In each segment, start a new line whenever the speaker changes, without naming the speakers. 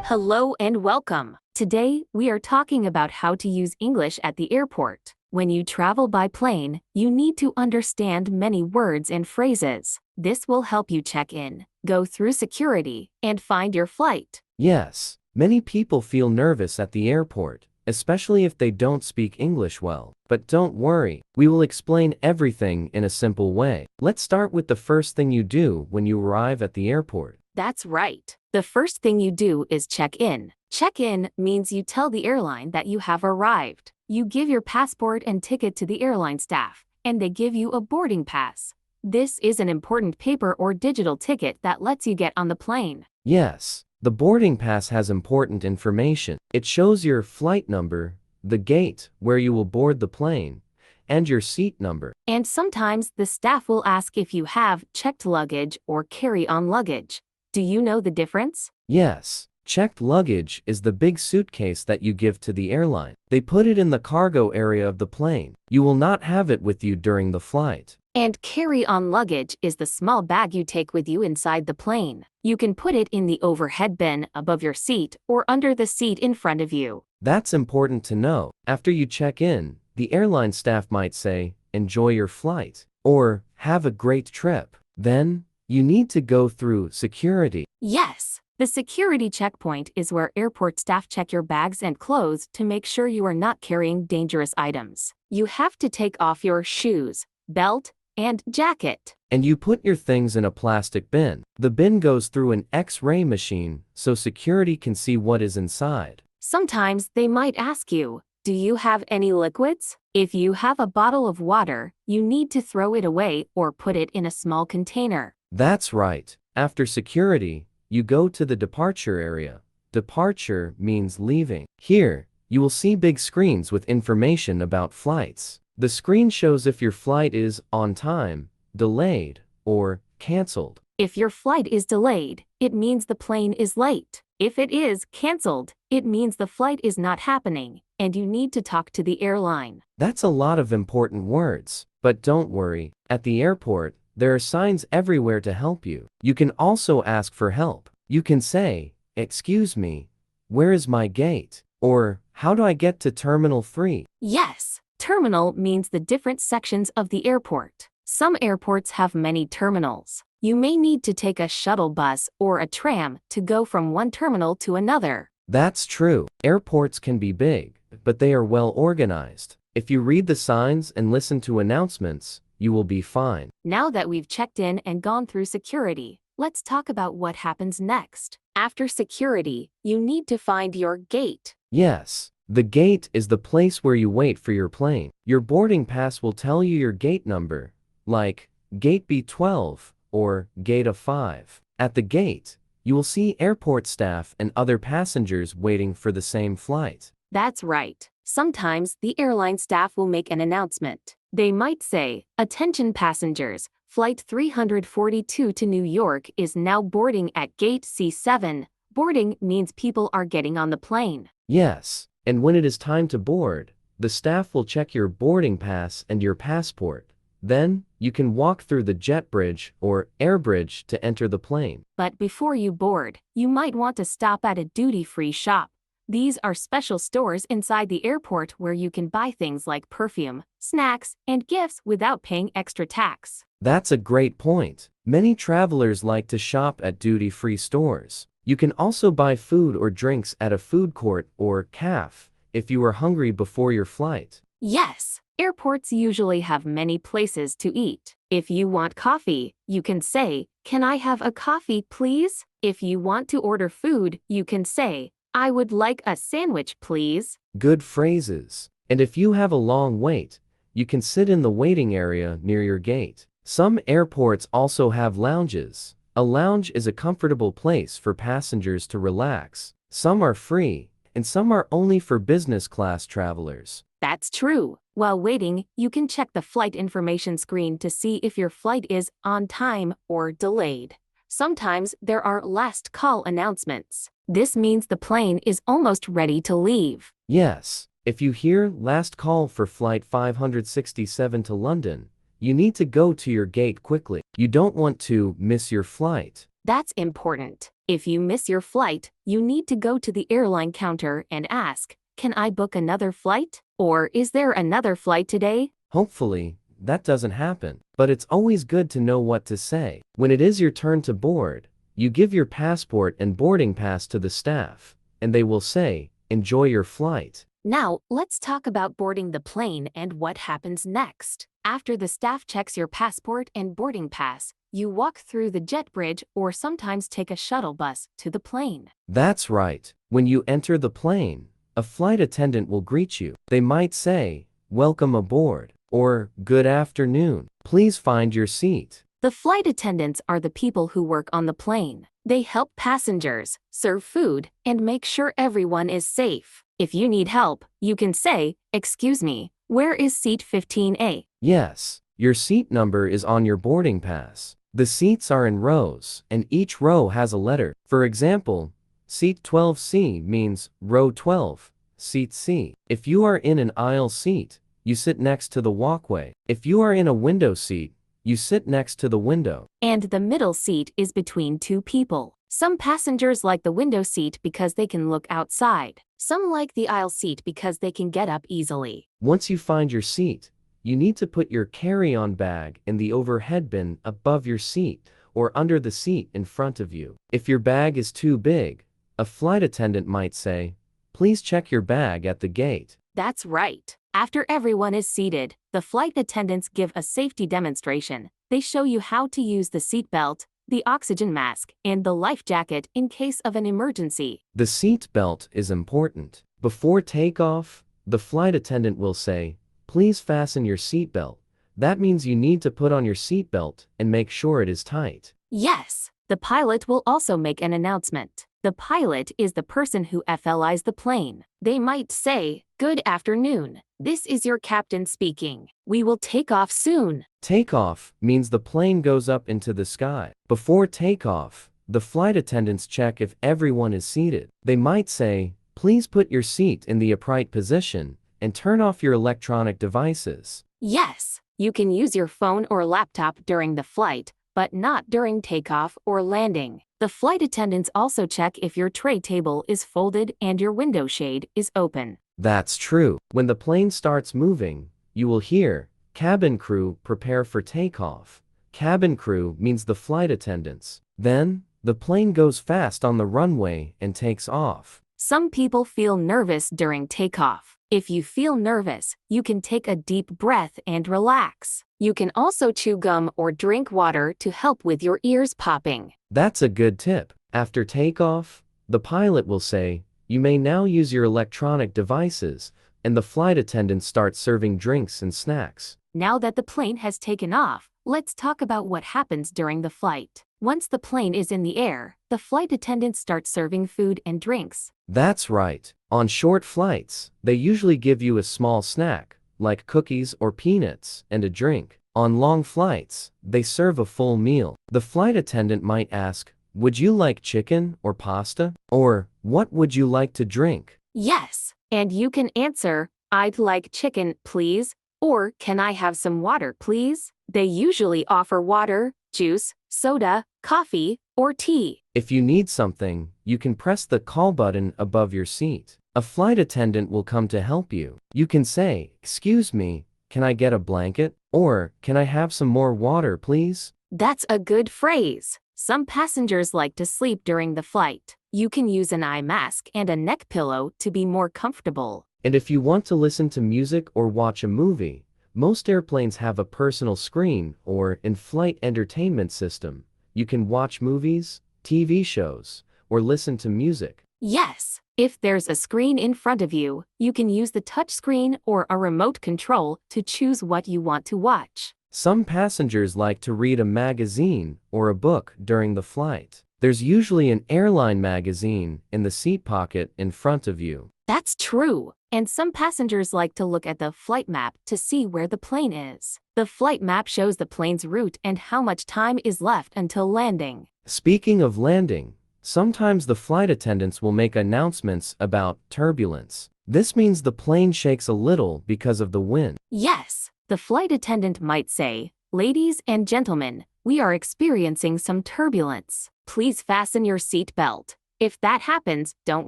Hello and welcome. Today, we are talking about how to use English at the airport. When you travel by plane, you need to understand many words and phrases. This will help you check in, go through security, and find your flight.
Yes, many people feel nervous at the airport, especially if they don't speak English well. But don't worry, we will explain everything in a simple way. Let's start with the first thing you do when you arrive at the airport.
That's right. The first thing you do is check in. Check in means you tell the airline that you have arrived. You give your passport and ticket to the airline staff, and they give you a boarding pass. This is an important paper or digital ticket that lets you get on the plane.
Yes, the boarding pass has important information. It shows your flight number, the gate where you will board the plane, and your seat number.
And sometimes the staff will ask if you have checked luggage or carry-on luggage. Do you know the difference?
Yes, checked luggage is the big suitcase that you give to the airline. They put it in the cargo area of the plane. You will not have it with you during the flight.
And carry-on luggage is the small bag you take with you inside the plane. You can put it in the overhead bin above your seat or under the seat in front of you.
That's important to know. After you check in, the airline staff might say, "Enjoy your flight," or "Have a great trip." Then, you need to go through security.
Yes, the security checkpoint is where airport staff check your bags and clothes to make sure you are not carrying dangerous items. You have to take off your shoes, belt, and jacket.
And you put your things in a plastic bin. The bin goes through an X-ray machine so security can see what is inside.
Sometimes they might ask you, "Do you have any liquids?" If you have a bottle of water, you need to throw it away or put it in a small container.
That's right. After security, you go to the departure area. Departure means leaving. Here, you will see big screens with information about flights. The screen shows if your flight is on time, delayed, or canceled.
If your flight is delayed, it means the plane is late. If it is canceled, it means the flight is not happening, and you need to talk to the airline.
That's a lot of important words. But don't worry, at the airport, there are signs everywhere to help you. You can also ask for help. You can say, "Excuse me, where is my gate?" Or, "How do I get to Terminal 3?
Yes, terminal means the different sections of the airport. Some airports have many terminals. You may need to take a shuttle bus or a tram to go from one terminal to another.
That's true. Airports can be big, but they are well organized. If you read the signs and listen to announcements, you will be fine.
Now that we've checked in and gone through security, let's talk about what happens next. After security, you need to find your gate.
Yes, the gate is the place where you wait for your plane. Your boarding pass will tell you your gate number, like Gate B12 or Gate A5. At the gate, you will see airport staff and other passengers waiting for the same flight.
That's right. Sometimes the airline staff will make an announcement. They might say, "Attention passengers, Flight 342 to New York is now boarding at Gate C7. Boarding means people are getting on the plane.
Yes, and when it is time to board, the staff will check your boarding pass and your passport. Then, you can walk through the jet bridge or air bridge to enter the plane.
But before you board, you might want to stop at a duty-free shop. These are special stores inside the airport where you can buy things like perfume, snacks, and gifts without paying extra tax.
That's a great point. Many travelers like to shop at duty-free stores. You can also buy food or drinks at a food court or cafe if you are hungry before your flight.
Yes, airports usually have many places to eat. If you want coffee, you can say, "Can I have a coffee, please?" If you want to order food, you can say, "I would like a sandwich, please."
Good phrases. And if you have a long wait, you can sit in the waiting area near your gate. Some airports also have lounges. A lounge is a comfortable place for passengers to relax. Some are free, and some are only for business class travelers.
That's true. While waiting, you can check the flight information screen to see if your flight is on time or delayed. Sometimes there are last call announcements. This means the plane is almost ready to leave.
Yes, if you hear "last call for flight 567 to London," you need to go to your gate quickly. You don't want to miss your flight.
That's important. If you miss your flight, you need to go to the airline counter and ask, "Can I book another flight?" Or, "Is there another flight today?"
Hopefully, that doesn't happen, but it's always good to know what to say. When it is your turn to board, you give your passport and boarding pass to the staff, and they will say, "Enjoy your flight."
Now, let's talk about boarding the plane and what happens next. After the staff checks your passport and boarding pass, you walk through the jet bridge or sometimes take a shuttle bus to the plane.
That's right. When you enter the plane, a flight attendant will greet you. They might say, "Welcome aboard," or "Good afternoon. Please find your seat."
The flight attendants are the people who work on the plane. They help passengers, serve food, and make sure everyone is safe. If you need help, you can say, "Excuse me, where is seat 15A?"
Yes, your seat number is on your boarding pass. The seats are in rows, and each row has a letter. For example, seat 12C means row 12, seat C. If you are in an aisle seat, you sit next to the walkway. If you are in a window seat, you sit next to the window.
And the middle seat is between two people. Some passengers like the window seat because they can look outside. Some like the aisle seat because they can get up easily.
Once you find your seat, you need to put your carry-on bag in the overhead bin above your seat or under the seat in front of you. If your bag is too big, a flight attendant might say, "Please check your bag at the gate."
That's right. After everyone is seated, the flight attendants give a safety demonstration. They show you how to use the seat belt, the oxygen mask, and the life jacket in case of an emergency.
The seat belt is important. Before takeoff, the flight attendant will say, "Please fasten your seatbelt." That means you need to put on your seatbelt and make sure it is tight.
Yes, the pilot will also make an announcement. The pilot is the person who FLIs the plane. They might say, "Good afternoon. This is your captain speaking. We will take off soon."
Takeoff means the plane goes up into the sky. Before takeoff, the flight attendants check if everyone is seated. They might say, "Please put your seat in the upright position and turn off your electronic devices."
Yes, you can use your phone or laptop during the flight, but not during takeoff or landing. The flight attendants also check if your tray table is folded and your window shade is open.
That's true. When the plane starts moving, you will hear, "Cabin crew, prepare for takeoff." Cabin crew means the flight attendants. Then, the plane goes fast on the runway and takes off.
Some people feel nervous during takeoff. If you feel nervous, you can take a deep breath and relax. You can also chew gum or drink water to help with your ears popping.
That's a good tip. After takeoff, the pilot will say, "You may now use your electronic devices," and the flight attendants start serving drinks and snacks.
Now that the plane has taken off, let's talk about what happens during the flight. Once the plane is in the air, the flight attendants start serving food and drinks.
That's right. On short flights, they usually give you a small snack, like cookies or peanuts, and a drink. On long flights, they serve a full meal. The flight attendant might ask, "Would you like chicken or pasta?" Or, "What would you like to drink?"
Yes, and you can answer, "I'd like chicken, please," or "Can I have some water, please?" They usually offer water, juice, soda, coffee, or tea.
If you need something, you can press the call button above your seat. A flight attendant will come to help you. You can say, "Excuse me, can I get a blanket?" Or, "Can I have some more water, please?"
That's a good phrase. Some passengers like to sleep during the flight. You can use an eye mask and a neck pillow to be more comfortable.
And if you want to listen to music or watch a movie, most airplanes have a personal screen or in-flight entertainment system. You can watch movies, TV shows, or listen to music.
Yes, if there's a screen in front of you, you can use the touch screen or a remote control to choose what you want to watch.
Some passengers like to read a magazine or a book during the flight. There's usually an airline magazine in the seat pocket in front of you.
That's true. And some passengers like to look at the flight map to see where the plane is. The flight map shows the plane's route and how much time is left until landing.
Speaking of landing, sometimes the flight attendants will make announcements about turbulence. This means the plane shakes a little because of the wind.
Yes, the flight attendant might say, "Ladies and gentlemen, we are experiencing some turbulence." Please fasten your seat belt. If that happens, don't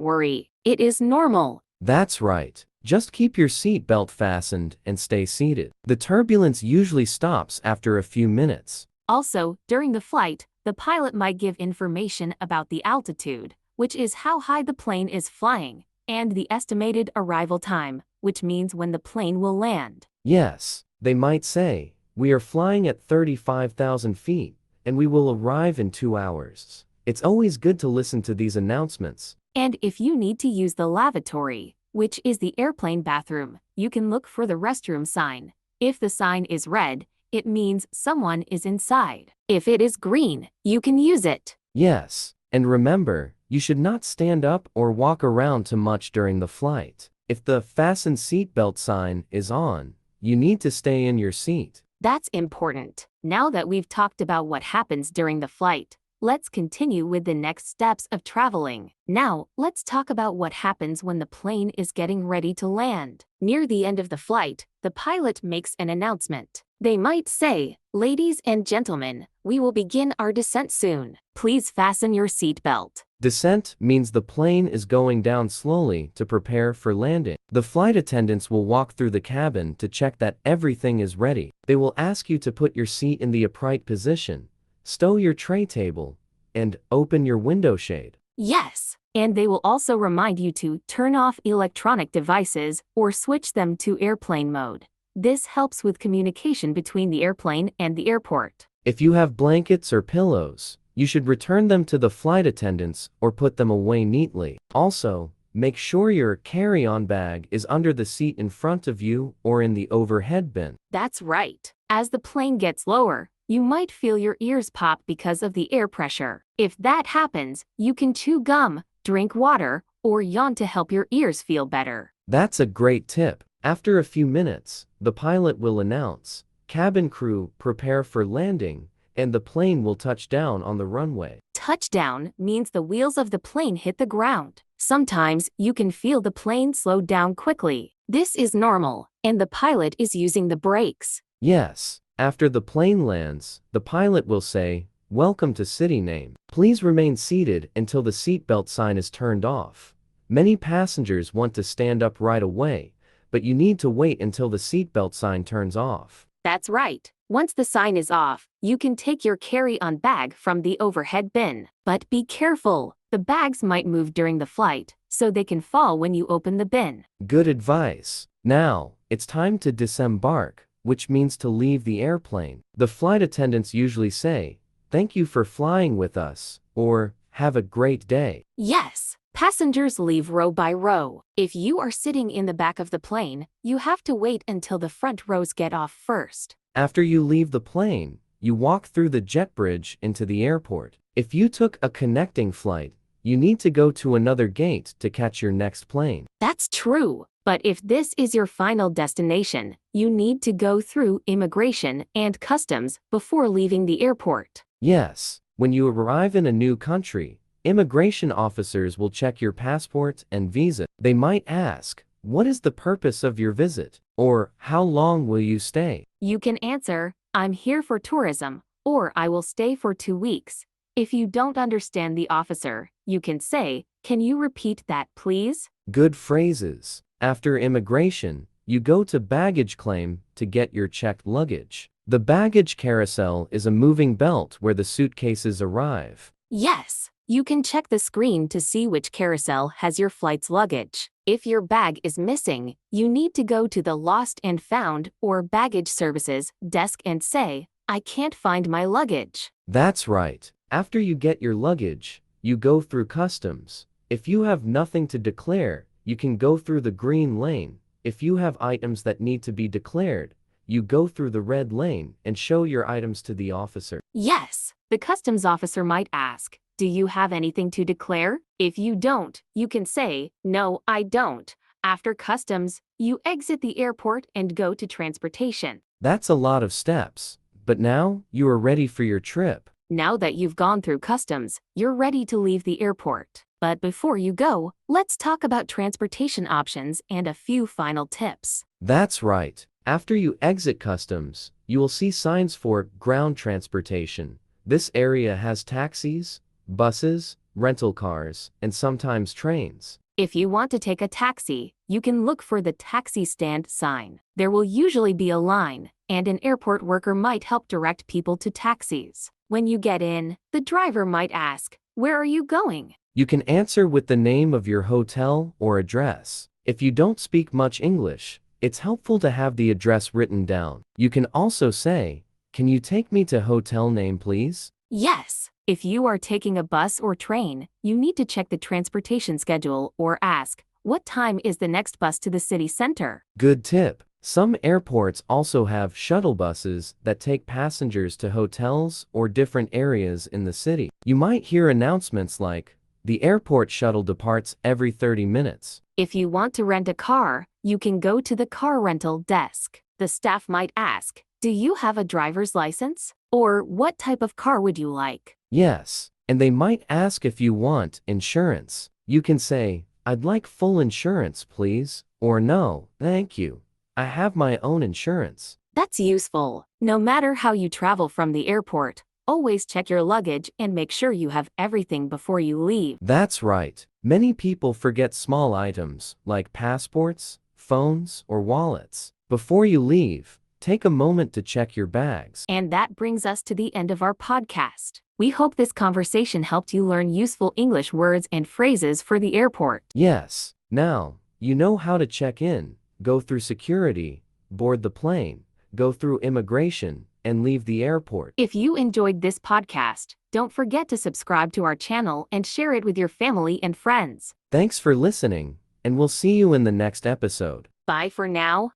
worry. It is normal.
That's right. Just keep your seat belt fastened and stay seated. The turbulence usually stops after a few minutes.
Also, during the flight, the pilot might give information about the altitude, which is how high the plane is flying, and the estimated arrival time, which means when the plane will land.
Yes, they might say, we are flying at 35,000 feet, and we will arrive in 2 hours. It's always good to listen to these announcements.
And if you need to use the lavatory, which is the airplane bathroom, you can look for the restroom sign. If the sign is red, it means someone is inside. If it is green, you can use it.
Yes, and remember, you should not stand up or walk around too much during the flight. If the fasten seatbelt sign is on, you need to stay in your seat.
That's important. Now that we've talked about what happens during the flight, let's continue with the next steps of traveling. Now, let's talk about what happens when the plane is getting ready to land. Near the end of the flight, the pilot makes an announcement. They might say, "Ladies and gentlemen, we will begin our descent soon. Please fasten your seatbelt."
Descent means the plane is going down slowly to prepare for landing. The flight attendants will walk through the cabin to check that everything is ready. They will ask you to put your seat in the upright position, stow your tray table, and open your window shade.
Yes, and they will also remind you to turn off electronic devices or switch them to airplane mode. This helps with communication between the airplane and the airport.
If you have blankets or pillows, you should return them to the flight attendants or put them away neatly. Also, make sure your carry-on bag is under the seat in front of you or in the overhead bin.
That's right. As the plane gets lower, you might feel your ears pop because of the air pressure. If that happens, you can chew gum, drink water, or yawn to help your ears feel better.
That's a great tip. After a few minutes, the pilot will announce, "Cabin crew, prepare for landing," and the plane will touch down on the runway.
Touchdown means the wheels of the plane hit the ground. Sometimes you can feel the plane slow down quickly. This is normal, and the pilot is using the brakes.
Yes, after the plane lands, the pilot will say, "Welcome to city name. Please remain seated until the seatbelt sign is turned off." Many passengers want to stand up right away, but you need to wait until the seatbelt sign turns off.
That's right. Once the sign is off, you can take your carry-on bag from the overhead bin. But be careful, the bags might move during the flight, so they can fall when you open the bin.
Good advice. Now, it's time to disembark, which means to leave the airplane. The flight attendants usually say, "Thank you for flying with us," or "Have a great day."
Yes, passengers leave row by row. If you are sitting in the back of the plane, you have to wait until the front rows get off first.
After you leave the plane, you walk through the jet bridge into the airport. If you took a connecting flight, you need to go to another gate to catch your next plane.
That's true. But if this is your final destination, you need to go through immigration and customs before leaving the airport.
Yes, when you arrive in a new country, immigration officers will check your passport and visa. They might ask, "What is the purpose of your visit?" or "How long will you stay?"
You can answer, "I'm here for tourism," or "I will stay for 2 weeks." If you don't understand the officer, you can say, "Can you repeat that, please?"
Good phrases. After immigration, you go to baggage claim to get your checked luggage. The baggage carousel is a moving belt where the suitcases arrive.
Yes, you can check the screen to see which carousel has your flight's luggage. If your bag is missing, you need to go to the Lost and Found or Baggage Services desk and say, "I can't find my luggage."
That's right. After you get your luggage, you go through customs. If you have nothing to declare, you can go through the green lane. If you have items that need to be declared, you go through the red lane and show your items to the officer.
Yes, the customs officer might ask, "Do you have anything to declare?" If you don't, you can say, "No, I don't." After customs, you exit the airport and go to transportation.
That's a lot of steps, but now you are ready for your trip.
Now that you've gone through customs, you're ready to leave the airport. But before you go, let's talk about transportation options and a few final tips.
That's right. After you exit customs, you will see signs for ground transportation. This area has taxis, buses, rental cars, and sometimes trains.
If you want to take a taxi, you can look for the taxi stand sign. There will usually be a line, and an airport worker might help direct people to taxis. When you get in, the driver might ask, "Where are you going?"
You can answer with the name of your hotel or address. If you don't speak much English, it's helpful to have the address written down. You can also say, "Can you take me to hotel name, please?"
Yes. If you are taking a bus or train, you need to check the transportation schedule or ask, "What time is the next bus to the city center?"
Good tip. Some airports also have shuttle buses that take passengers to hotels or different areas in the city. You might hear announcements like, "The airport shuttle departs every 30 minutes."
If you want to rent a car, you can go to the car rental desk. The staff might ask, "Do you have a driver's license?" Or, "What type of car would you like?"
Yes, and they might ask if you want insurance. You can say, "I'd like full insurance, please," or "No, thank you. I have my own insurance."
That's useful. No matter how you travel from the airport, always check your luggage and make sure you have everything before you leave.
That's right. Many people forget small items like passports, phones, or wallets. Before you leave, take a moment to check your bags.
And that brings us to the end of our podcast. We hope this conversation helped you learn useful English words and phrases for the airport.
Yes, now, you know how to check in, go through security, board the plane, go through immigration, and leave the airport.
If you enjoyed this podcast, don't forget to subscribe to our channel and share it with your family and friends.
Thanks for listening, and we'll see you in the next episode.
Bye for now.